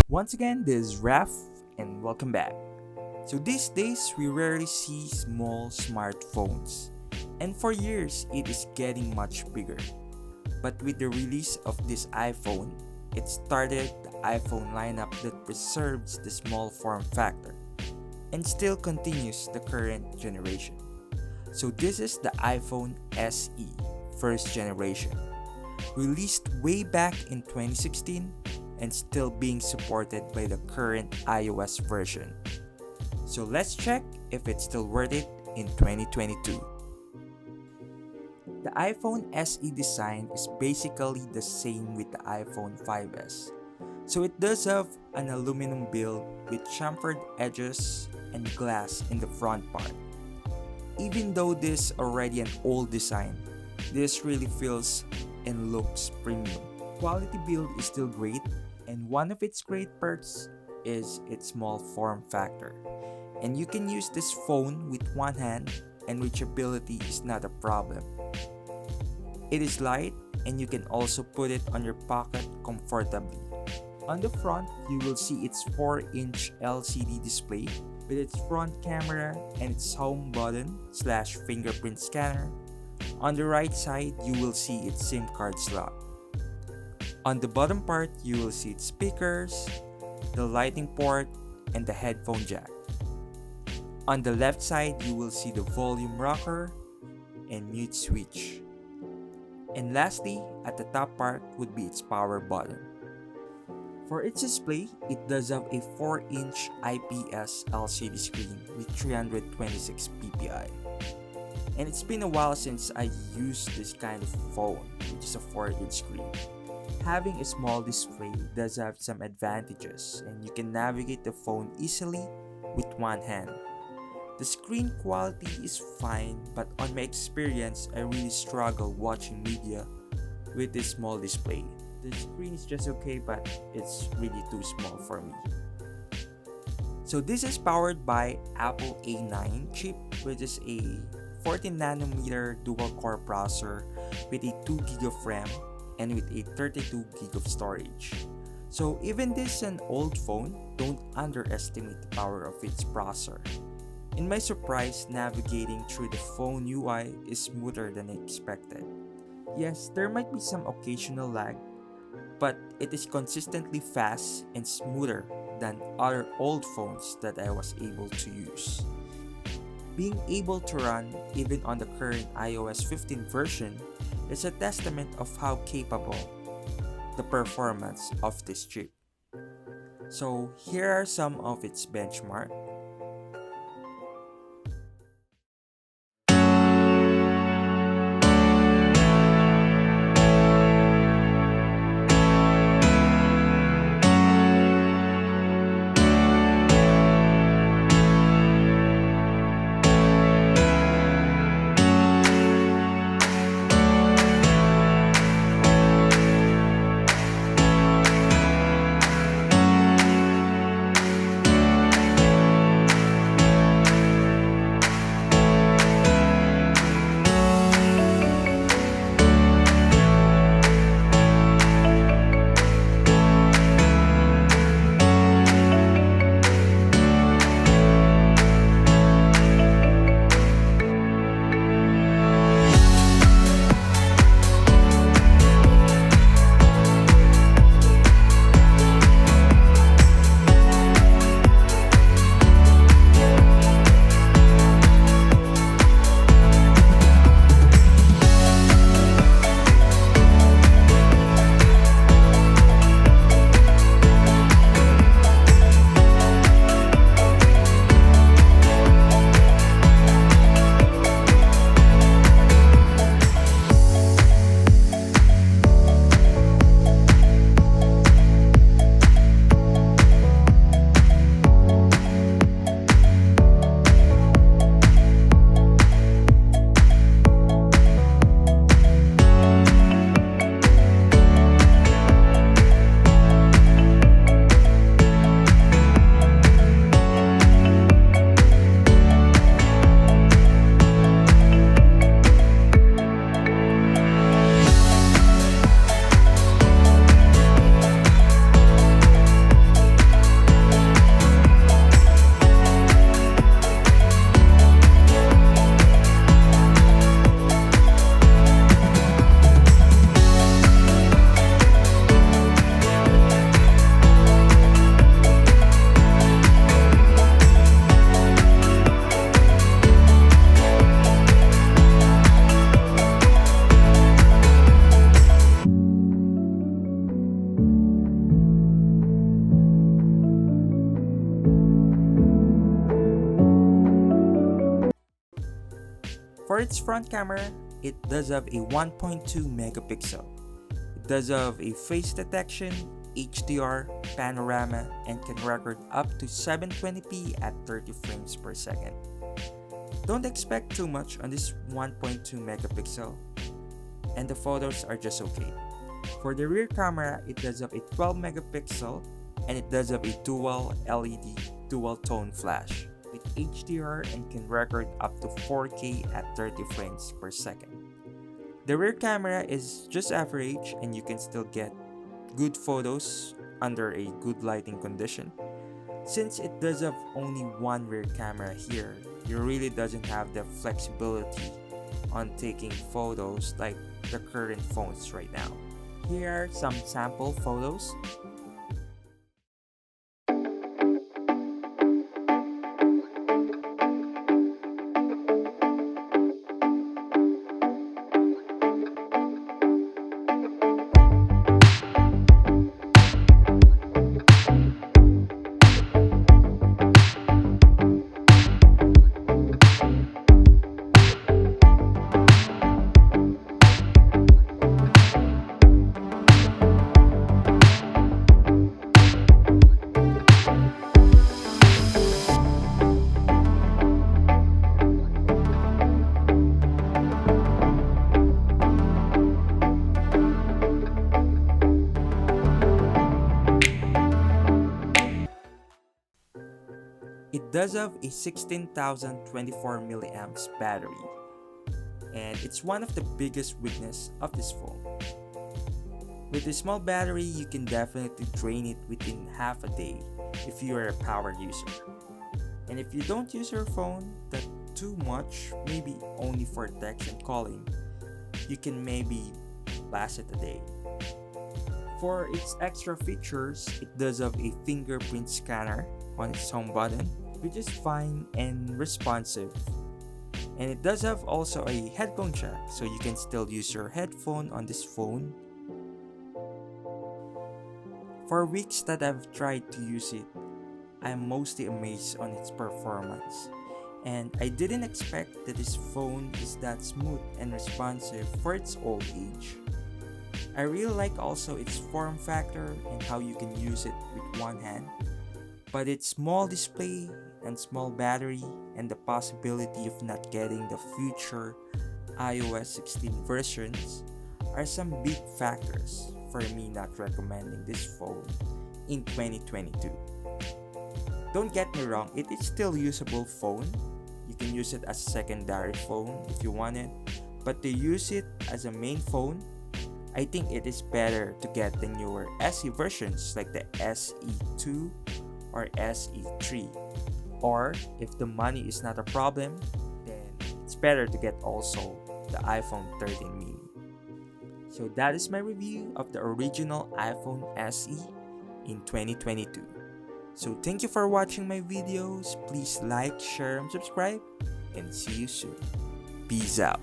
Once again, this is Raf, and welcome back. So these days, we rarely see small smartphones, and for years, it is getting much bigger. But with the release of this iPhone, it started the iPhone lineup that preserves the small form factor and still continues the current generation. So this is the iPhone SE, first generation, released way back in 2016 and still being supported by the current iOS version. So let's check if it's still worth it in 2022. The iPhone SE design is basically the same with the iPhone 5S. So it does have an aluminum build with chamfered edges and glass in the front part. Even though this is already an old design, this really feels and looks premium. Quality build is still great, and one of its great perks is its small form factor. And you can use this phone with one hand, and reachability is not a problem. It is light, and you can also put it on your pocket comfortably. On the front, you will see its 4-inch LCD display with its front camera and its home button/fingerprint scanner. On the right side, you will see its SIM card slot. On the bottom part, you will see its speakers, the lighting port, and the headphone jack. On the left side, you will see the volume rocker and mute switch. And lastly, at the top part would be its power button. For its display, it does have a 4-inch IPS LCD screen with 326 ppi. And it's been a while since I used this kind of phone, which is a 4-inch screen. Having a small display does have some advantages, and you can navigate the phone easily with one hand. The screen quality is fine, but on my experience, I really struggle watching media with this small display. The screen is just okay, but it's really too small for me. So this is powered by Apple A9 chip, which is a 14nm dual-core processor with a 2GB of RAM and with a 32GB of storage. So even this is an old phone, don't underestimate the power of its processor. In my surprise, navigating through the phone UI is smoother than I expected. Yes, there might be some occasional lag, but it is consistently fast and smoother than other old phones that I was able to use. Being able to run even on the current iOS 15 version is a testament of how capable the performance of this chip. So here are some of its benchmarks. For its front camera, it does have a 1.2 megapixel. It does have a face detection, HDR, panorama, and can record up to 720p at 30 frames per second. Don't expect too much on this 1.2 megapixel, and the photos are just okay. For the rear camera, it does have a 12 megapixel and it does have a dual LED dual tone flash with HDR and can record up to 4K at 30 frames per second. The rear camera is just average and you can still get good photos under a good lighting condition. Since it does have only one rear camera here, it really doesn't have the flexibility on taking photos like the current phones right now. Here are some sample photos. It does have a 16,024 milliamps battery, and it's one of the biggest weakness of this phone. With a small battery, you can definitely drain it within half a day if you are a power user. And if you don't use your phone that too much, maybe only for text and calling, you can maybe last it a day. For its extra features, it does have a fingerprint scanner on its home button, which is fine and responsive. And it does have also a headphone jack, so you can still use your headphone on this phone. For weeks that I've tried to use it, I am mostly amazed on its performance. And I didn't expect that this phone is that smooth and responsive for its old age. I really like also its form factor and how you can use it with one hand. But its small display and small battery and the possibility of not getting the future iOS 16 versions are some big factors for me not recommending this phone in 2022. Don't get me wrong, it is still a usable phone. You can use it as a secondary phone if you want it, but to use it as a main phone, I think it is better to get the newer SE versions like the SE2 or SE3. Or if the money is not a problem, then it's better to get also the iPhone 13 mini. So that is my review of the original iPhone SE in 2022. So thank you for watching my videos. Please like, share, and subscribe. And see you soon. Peace out.